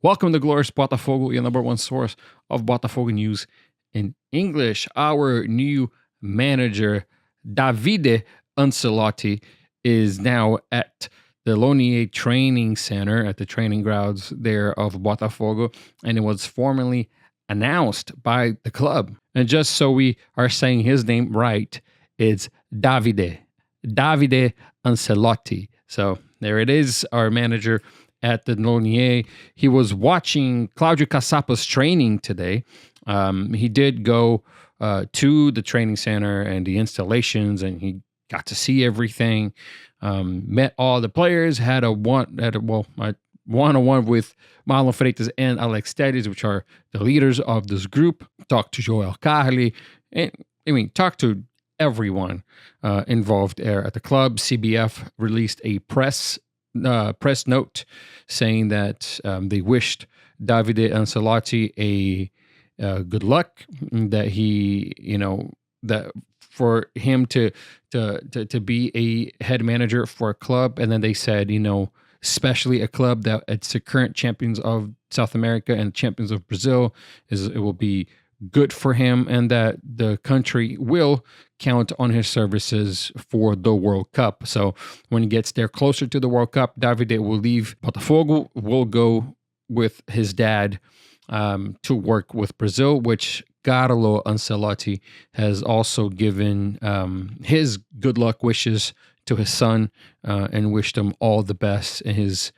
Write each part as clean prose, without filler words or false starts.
Welcome to Glorious Botafogo, your number one source of Botafogo news in English. Our new manager, Davide Ancelotti, is now at the Lonier Training Center at the training grounds there of Botafogo, and it was formally announced by the club. And just so we are saying his name right, it's Davide Ancelotti. So there it is, our manager at the Lonier. He was watching Claudio Caçapa's training today. He did go to the training center and the installations, and he got to see everything. Met all the players. Had a one-on-one with Marlon Freitas and Alex Telles, which are the leaders of this group. Talked to Joel Carli, and talked to everyone involved there at the club. CBF released a press note saying that they wished Davide Ancelotti a good luck, that he, that for him to be a head manager for a club. And then they said, especially a club that it's the current champions of South America and champions of Brazil, it will be good for him, and that the country will count on his services for the World Cup. So when he gets there closer to the World Cup, Davide will leave Botafogo, will go with his dad to work with Brazil, which Carlo Ancelotti has also given his good luck wishes to his son and wished him all the best in his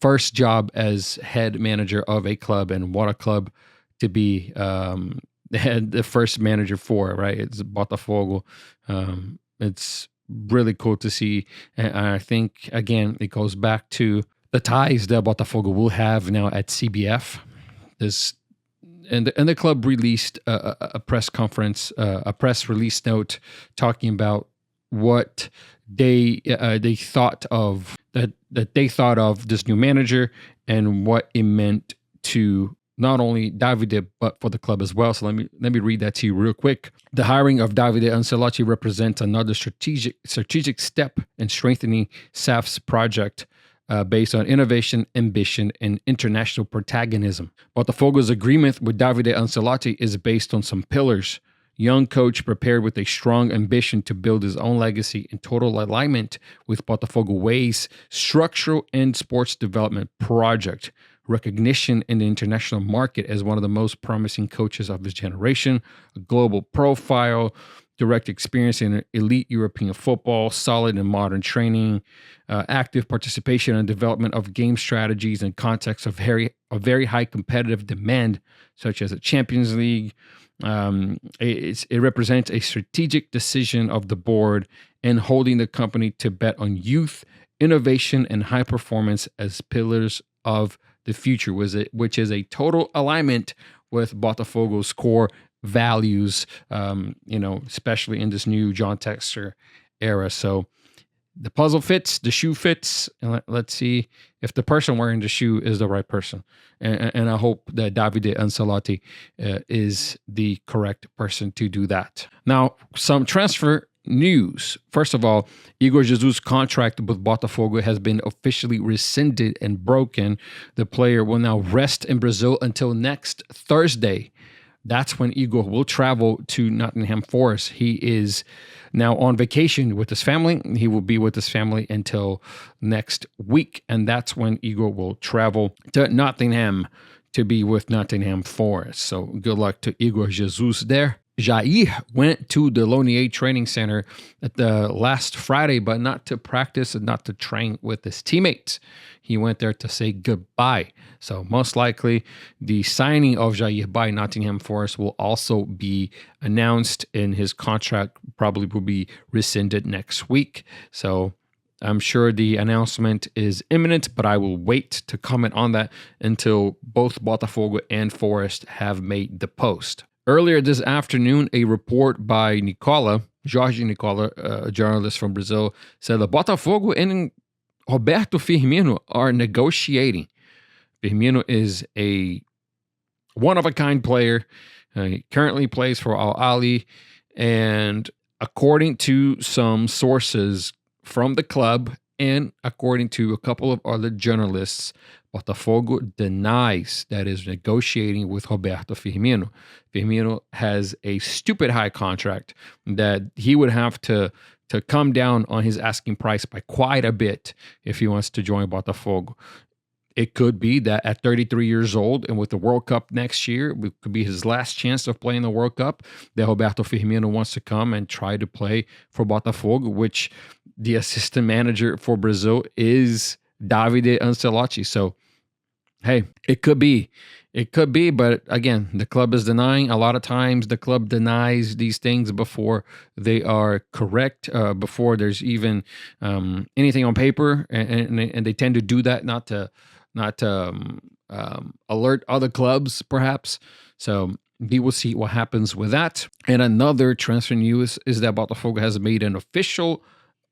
first job as head manager of a club. And what a club to be the first manager for, right? It's Botafogo. It's really cool to see. And I think, again, it goes back to the ties that Botafogo will have now at CBF. And the club released a press conference, a press release note talking about what they thought of that they thought of this new manager and what it meant to not only Davide, but for the club as well. So let me read that to you real quick. The hiring of Davide Ancelotti represents another strategic step in strengthening SAF's project based on innovation, ambition, and international protagonism. Botafogo's agreement with Davide Ancelotti is based on some pillars. Young coach prepared with a strong ambition to build his own legacy in total alignment with Botafogo Way's structural and sports development project. Recognition in the international market as one of the most promising coaches of his generation, a global profile, direct experience in elite European football, solid and modern training, active participation and development of game strategies in context of very high competitive demand, such as the Champions League. It represents a strategic decision of the board in holding the company to bet on youth, innovation, and high performance as pillars of the future, which is a total alignment with Botafogo's core values, especially in this new John Textor era. So the puzzle fits, the shoe fits, and let's see if the person wearing the shoe is the right person. And I hope that Davide Ancelotti is the correct person to do that. Now, some transfer news. First of all, Igor Jesus' contract with Botafogo has been officially rescinded and broken. The player will now rest in Brazil until next Thursday. That's when Igor will travel to Nottingham Forest. He is now on vacation with his family. He will be with his family until next week, and that's when Igor will travel to Nottingham to be with Nottingham Forest. So good luck to Igor Jesus there. Jair went to the Lonier Training Center at the last Friday, but not to practice and not to train with his teammates. He went there to say goodbye. So most likely the signing of Jair by Nottingham Forest will also be announced, and his contract probably will be rescinded next week. So I'm sure the announcement is imminent, but I will wait to comment on that until both Botafogo and Forest have made the post. Earlier this afternoon, a report by Jorge Nicola, a journalist from Brazil, said that Botafogo and Roberto Firmino are negotiating. Firmino is a one-of-a-kind player. He currently plays for Al Ahly, and according to some sources from the club And according to a couple of other journalists, Botafogo denies that is negotiating with Roberto Firmino. Firmino has a stupid high contract that he would have to come down on his asking price by quite a bit if he wants to join Botafogo. It could be that at 33 years old and with the World Cup next year, it could be his last chance of playing the World Cup, that Roberto Firmino wants to come and try to play for Botafogo, which the assistant manager for Brazil is Davide Ancelotti. So, hey, it could be. It could be, but again, the club is denying. A lot of times the club denies these things before they are correct, before there's even anything on paper, and they tend to do that not to alert other clubs, perhaps. So we will see what happens with that. And another transfer news is that Botafogo has made an official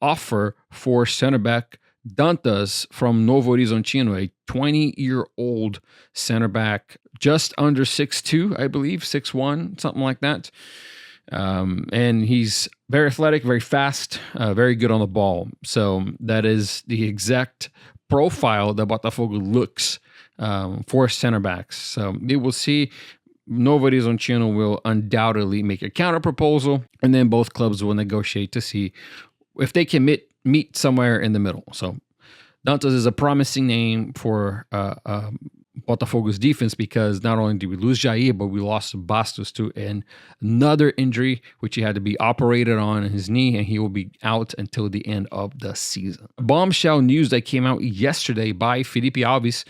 offer for center back Dantas from Novo Horizontino, a 20-year-old center back, just under 6'2", I believe, 6'1", something like that. And he's very athletic, very fast, very good on the ball. So that is the exact profile that Botafogo looks for center backs. So we will see. Novo Horizontino will undoubtedly make a counter proposal, and then both clubs will negotiate to see if they can meet somewhere in the middle. So Dantas is a promising name for Botafogo's defense, because not only did we lose Jair, but we lost Bastos to another injury, which he had to be operated on in his knee, and he will be out until the end of the season. Bombshell news that came out yesterday by Felipe Alves,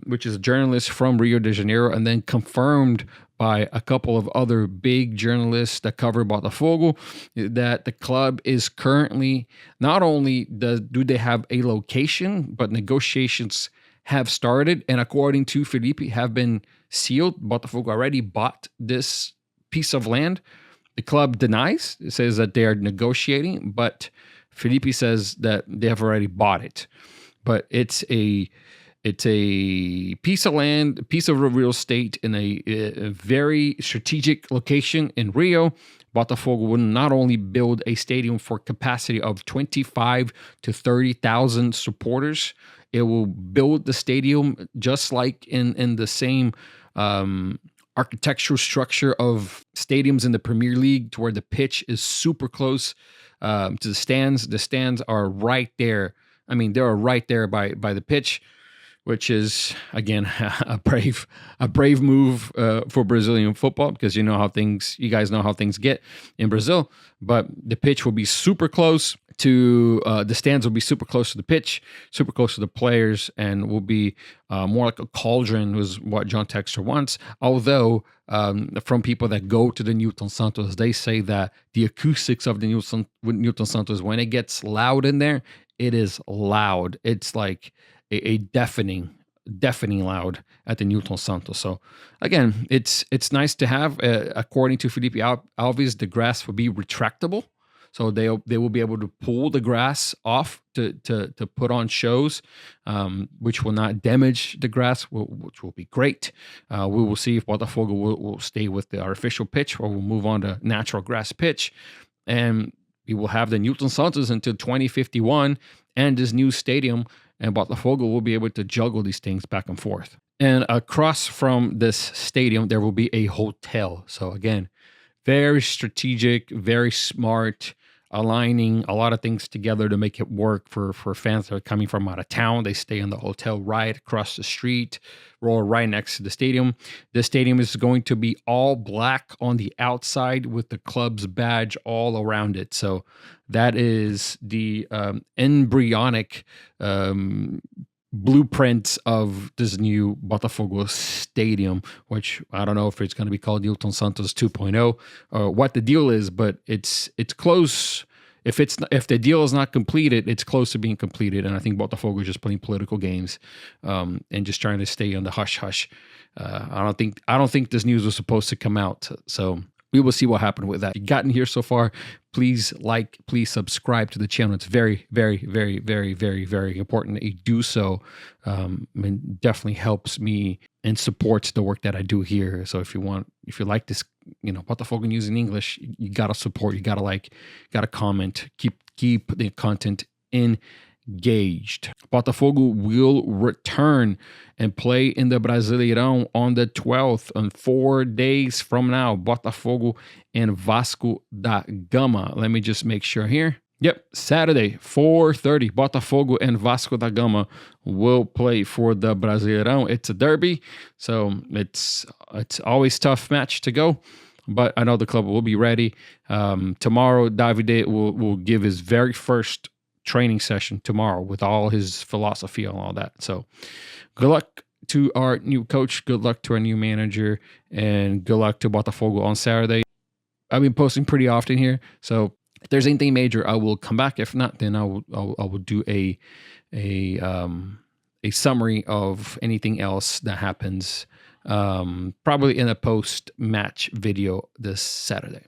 which is a journalist from Rio de Janeiro, and then confirmed by a couple of other big journalists that cover Botafogo, that the club is currently, not only do they have a location, but negotiations have started, and according to Felipe, have been sealed. Botafogo already bought this piece of land. The club denies. It says that they are negotiating, but Felipe says that they have already bought it. But it's a piece of land, a piece of real estate in a very strategic location in Rio. Botafogo will not only build a stadium for capacity of 25 to 30,000 supporters, it will build the stadium just like in the same architectural structure of stadiums in the Premier League, to where the pitch is super close to the stands. The stands are right there. I mean, they're right there by the pitch, which is, again, a brave move for Brazilian football, because you guys know how things get in Brazil. But the pitch will be super close to the stands, will be super close to the pitch, super close to the players, and will be more like a cauldron, was what John Texter wants. Although from people that go to the Newton Santos, they say that the acoustics of the Newton Santos, when it gets loud in there, it is loud. It's like a deafening loud at the Newton Santos. So again, it's nice to have. According to Felipe Alves, the grass will be retractable, so they will be able to pull the grass off to put on shows, which will not damage the grass, which will be great. We will see if Botafogo will stay with the artificial pitch, or will move on to natural grass pitch, and we will have the Newton Santos until 2051 and this new stadium. And Botafogo will be able to juggle these things back and forth. And across from this stadium, there will be a hotel. So again, very strategic, very smart, aligning a lot of things together to make it work for fans that are coming from out of town. They stay in the hotel right across the street, or right next to the stadium. The stadium is going to be all black on the outside with the club's badge all around it. So that is the embryonic blueprint of this new Botafogo stadium, which I don't know if it's going to be called Newton Santos 2.0 or what the deal is, but it's close. If the deal is not completed, it's close to being completed, and I think Botafogo is just playing political games and just trying to stay on the hush hush. I don't think this news was supposed to come out, so we will see what happened with that. If you've gotten here so far, please please subscribe to the channel. It's very, very, very, very, very, very important that you do so. And definitely helps me and supports the work that I do here. So if you like this, Botafogo news in English, you gotta support, you gotta like, gotta comment, keep the content gauged. Botafogo will return and play in the Brasileirão on the 12th, on 4 days from now. Botafogo and Vasco da Gama. Let me just make sure here. Yep, Saturday, 4:30, Botafogo and Vasco da Gama will play for the Brasileirão. It's a derby, so it's always tough match to go, but I know the club will be ready. Tomorrow, Davide will give his very first training session tomorrow with all his philosophy and all that. So good luck to our new coach, good luck to our new manager, and good luck to Botafogo on Saturday. I've been posting pretty often here, so if there's anything major, I will come back. If not, then I will do a summary of anything else that happens, probably in a post-match video this Saturday.